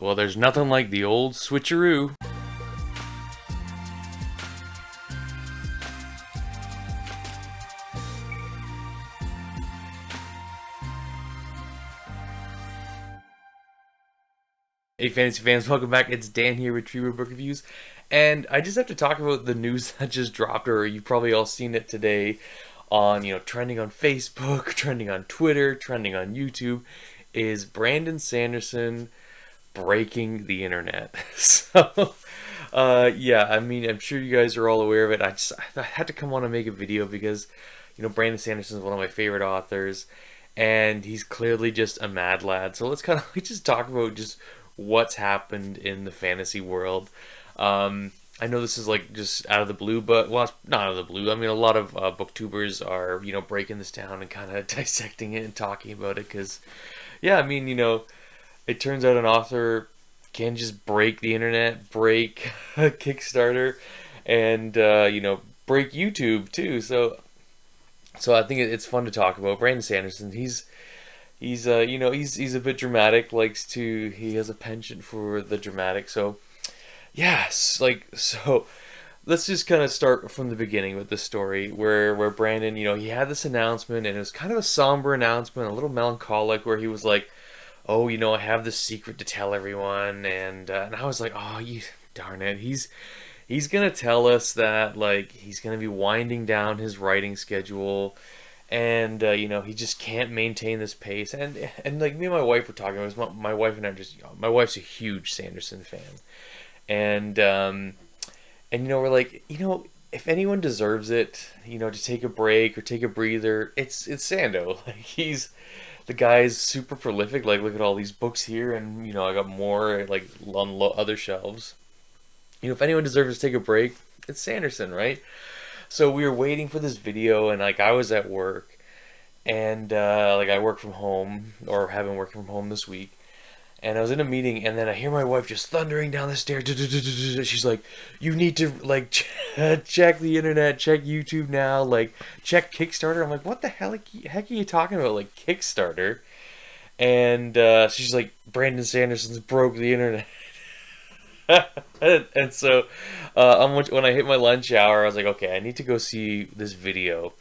Well, there's nothing like the old switcheroo. Hey, fantasy fans, welcome back. It's Dan here with TreeBeard Book Reviews, and I just have to talk about the news that just dropped, or you've probably all seen it today on, trending on Facebook, trending on Twitter, trending on YouTube, is Brandon Sanderson breaking the internet. Yeah, I mean, I'm sure you guys are all aware of it. I had to come on and make a video because, Brandon Sanderson is one of my favorite authors, and he's clearly just a mad lad. So let's kind of just talk about just what's happened in the fantasy world. I know this is like just out of the blue, but well, it's not out of the blue. I mean, a lot of booktubers are breaking this down and kind of dissecting it and talking about it because, yeah, I mean, it turns out an author can just break the internet, break Kickstarter, and break YouTube too. So I think it's fun to talk about. Brandon Sanderson, he's he's a bit dramatic. He has a penchant for the dramatic. So yes, so. Let's just kind of start from the beginning with the story where Brandon, he had this announcement, and it was kind of a somber announcement, a little melancholic, where he was like, "Oh, I have this secret to tell everyone," and I was like, "Oh, you darn it, he's gonna tell us that he's gonna be winding down his writing schedule, and he just can't maintain this pace." And like me and my wife were talking about this. My wife and I just, my wife's a huge Sanderson fan, and we're like, if anyone deserves it, to take a break or take a breather, it's Sando. Like, the guy's super prolific. Like, look at all these books here, and I got more on other shelves. If anyone deserves to take a break, it's Sanderson, right? So we were waiting for this video, and I was at work, and I work from home, or have been working from home this week. And I was in a meeting, and then I hear my wife just thundering down the stairs. She's like, "You need to check the internet, check YouTube now, check Kickstarter." I'm like, "What the heck are you talking about? Like, Kickstarter?" And she's like, "Brandon Sanderson's broke the internet." And so when I hit my lunch hour, I was like, "Okay, I need to go see this video."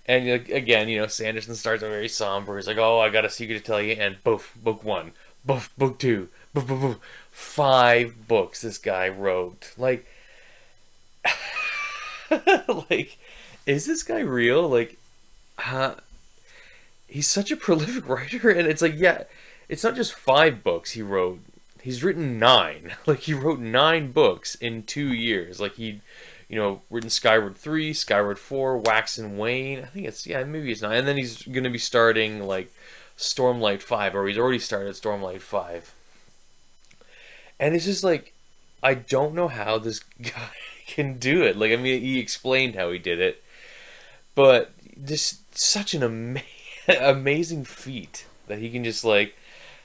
And again, Sanderson starts out very somber. He's like, "Oh, I got a secret to tell you," and book one. Book two, boof. 5 books this guy wrote. Is this guy real? He's such a prolific writer, and it's yeah, it's not just 5 books he wrote. He's written 9. He wrote 9 books in 2 years. Written Skyward 3, Skyward 4, Wax and Wane. I think maybe it's 9. And then he's gonna be starting Stormlight 5, or he's already started Stormlight 5. And it's just I don't know how this guy can do it. I mean, he explained how he did it, but this such an amazing feat that he can just and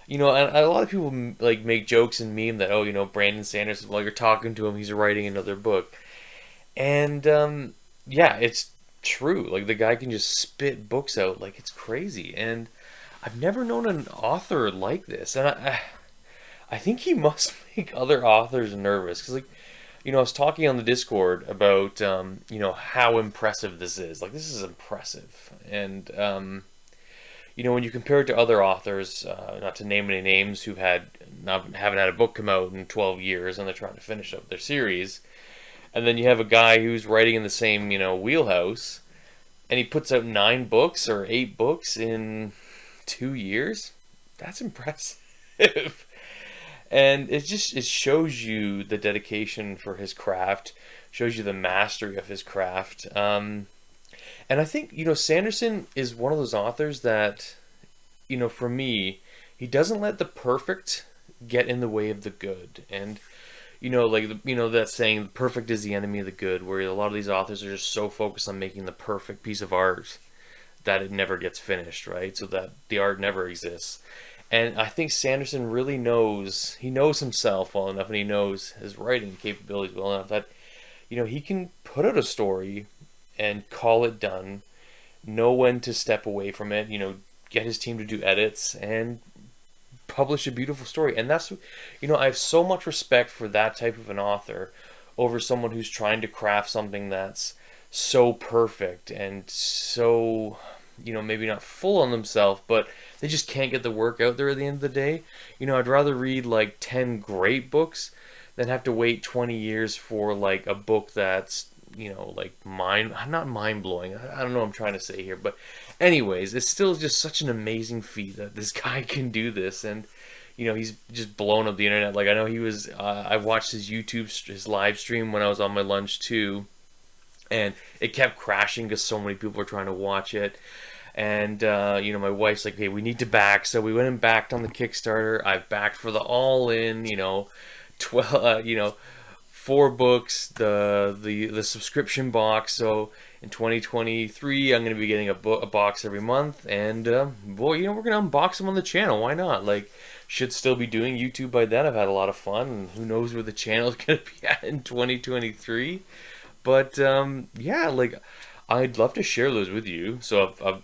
a lot of people make jokes and meme that, oh, Brandon Sanderson, while you're talking to him, he's writing another book. And yeah, it's true. The guy can just spit books out like it's crazy. And I've never known an author like this, and I think he must make other authors nervous because, I was talking on the Discord about, how impressive this is. This is impressive, and when you compare it to other authors, not to name any names, who haven't had a book come out in 12 years and they're trying to finish up their series, and then you have a guy who's writing in the same, wheelhouse, and he puts out 9 books or 8 books in 2 years. That's impressive. And it shows you the dedication for his craft, shows you the mastery of his craft. And I think, Sanderson is one of those authors that, for me, he doesn't let the perfect get in the way of the good. And that saying, "Perfect is the enemy of the good," where a lot of these authors are just so focused on making the perfect piece of art that it never gets finished, right? So that the art never exists. And I think Sanderson really knows himself well enough, and he knows his writing capabilities well enough that, he can put out a story and call it done, know when to step away from it, get his team to do edits, and publish a beautiful story. And that's, I have so much respect for that type of an author over someone who's trying to craft something that's so perfect and so, maybe not full on themselves, but they just can't get the work out there at the end of the day. I'd rather read like 10 great books than have to wait 20 years for like a book that's, like not mind blowing. I don't know what I'm trying to say here, but anyways, it's still just such an amazing feat that this guy can do this. And he's just blown up the internet. Like, I know he was, I watched his live stream when I was on my lunch too, and it kept crashing because so many people were trying to watch it. And my wife's like, "Hey, we need to back." So we went and backed on the Kickstarter. I backed for the all-in, 12, 4 books, the subscription box. So in 2023, I'm gonna be getting a box every month, and we're gonna unbox them on the channel. Why not? Like, should still be doing YouTube by then. I've had a lot of fun, and who knows where the channel is gonna be at in 2023. But yeah, like, I'd love to share those with you. So I've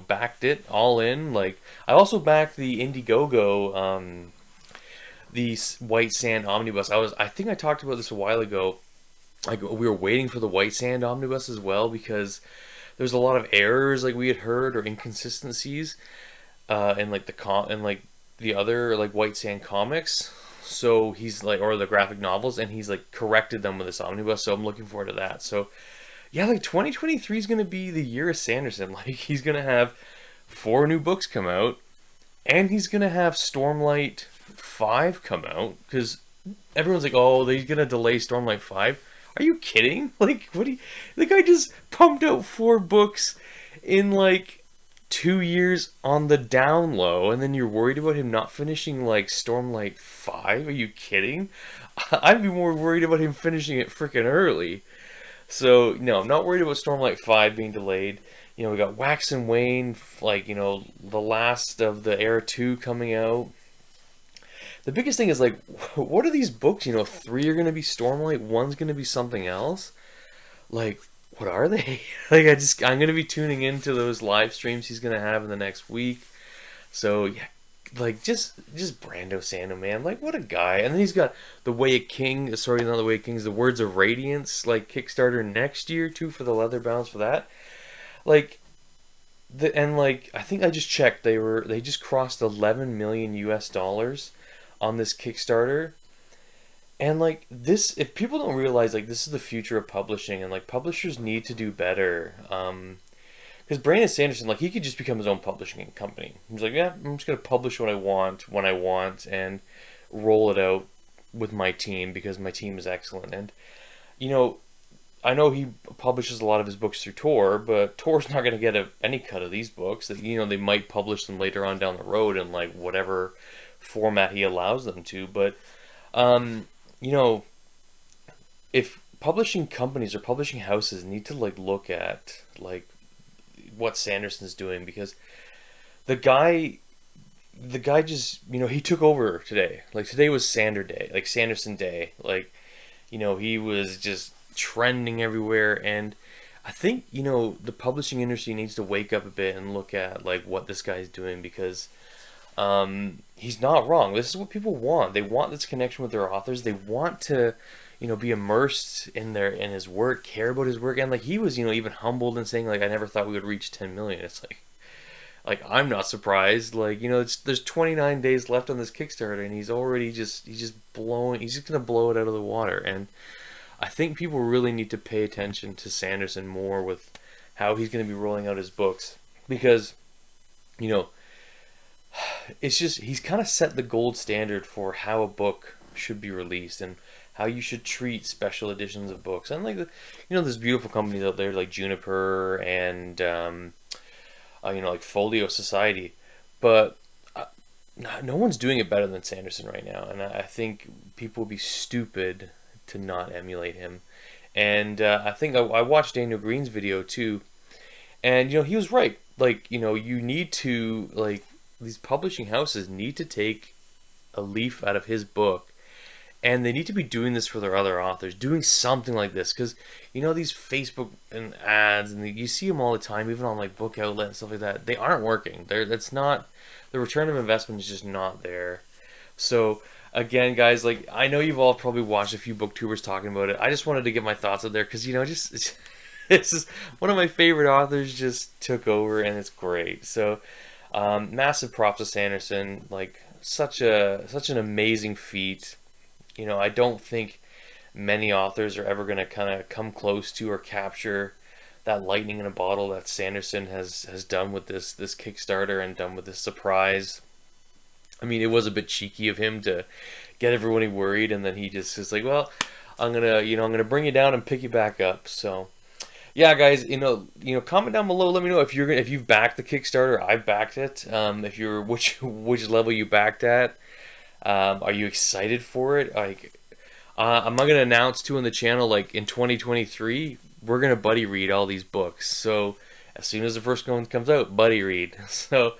backed it all in. Like, I also backed the Indiegogo, the White Sand Omnibus. I think I talked about this a while ago. Like, we were waiting for the White Sand Omnibus as well because there's a lot of errors, like we had heard, or inconsistencies, in like the other like White Sand comics. So he's like, or the graphic novels, and he's like corrected them with this omnibus. So I'm looking forward to that. So yeah, like 2023 is gonna be the year of Sanderson. Like, he's gonna have 4 new books come out, and he's gonna have Stormlight 5 come out, because everyone's like, "Oh, they're gonna delay Stormlight 5." Are you kidding? Like, what do you? The guy just pumped out 4 books in like 2 years on the down low, and then you're worried about him not finishing like Stormlight 5? Are you kidding? I'd be more worried about him finishing it freaking early. So, no, I'm not worried about Stormlight 5 being delayed. We got Wax and Wayne, like, the last of the Era 2 coming out. The biggest thing is, like, what are these books? 3 are going to be Stormlight, 1's going to be something else. Like, what are they? Like, I'm going to be tuning into those live streams he's going to have in the next week. So, yeah, like, just Brando Sando, man. Like, what a guy. And then he's got The Way of King, sorry, not The Way of Kings, The Words of Radiance, like, Kickstarter next year, too, for the leather bounds for that. Like, I think I just checked, they just crossed 11 million US dollars on this Kickstarter. And like, this, if people don't realize, like, this is the future of publishing, and like, publishers need to do better. Because Brandon Sanderson, like, he could just become his own publishing company. He's like, yeah, I'm just gonna publish what I want when I want, and roll it out with my team, because my team is excellent. And I know he publishes a lot of his books through Tor, but Tor's not gonna get any cut of these books. That they might publish them later on down the road in like whatever format he allows them to. But if publishing companies or publishing houses need to like look at like what Sanderson's doing, because the guy just, he took over today. Like, today was Sanderson Day. Like, he was just trending everywhere. And I think, the publishing industry needs to wake up a bit and look at like what this guy's doing, because he's not wrong. This is what people want. They want this connection with their authors. They want to, be immersed in his work, care about his work. And like, he was, even humbled and saying like, I never thought we would reach 10 million. It's like I'm not surprised. Like, there's 29 days left on this Kickstarter, and he's just gonna blow it out of the water. And I think people really need to pay attention to Sanderson more with how he's gonna be rolling out his books, because it's just, he's kind of set the gold standard for how a book should be released and how you should treat special editions of books. And like, there's beautiful companies out there like Juniper and like Folio Society, but no one's doing it better than Sanderson right now. And I think people would be stupid to not emulate him. And I think I watched Daniel Green's video too, and he was right. Like, you need to, like, these publishing houses need to take a leaf out of his book, and they need to be doing this for their other authors, doing something like this, because these Facebook and ads, and you see them all the time, even on like Book Outlet and stuff like that. They aren't working. They're the return of investment is just not there. So again, guys, like I know you've all probably watched a few booktubers talking about it. I just wanted to get my thoughts out there because just it's just one of my favorite authors just took over and it's great. So massive props to Sanderson. Like such an amazing feat. I don't think many authors are ever going to kind of come close to or capture that lightning in a bottle that Sanderson has done with this Kickstarter and done with this surprise. I mean, it was a bit cheeky of him to get everybody worried, and then he just is like, "Well, I'm gonna bring you down and pick you back up." So, yeah, guys, comment down below. Let me know if you've backed the Kickstarter. I've backed it. If you're which level you backed at. Are you excited for it? Like, I'm not gonna announce too on the channel. Like in 2023, we're gonna buddy read all these books. So as soon as the first one comes out, buddy read. So.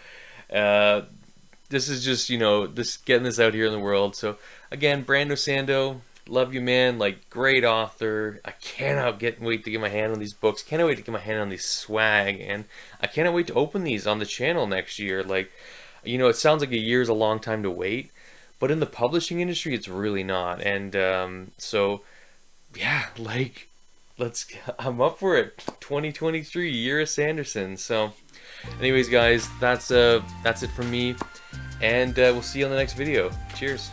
This is just, this getting this out here in the world. So again, Brando Sando, love you, man. Like, great author. I cannot wait to get my hand on these books. Cannot wait to get my hand on these swag, and I cannot wait to open these on the channel next year. Like, it sounds like a year is a long time to wait, but in the publishing industry, it's really not. And so, yeah, like, I'm up for it. 2023, year of Sanderson. So. Anyways, guys, that's it from me, and we'll see you on the next video. Cheers.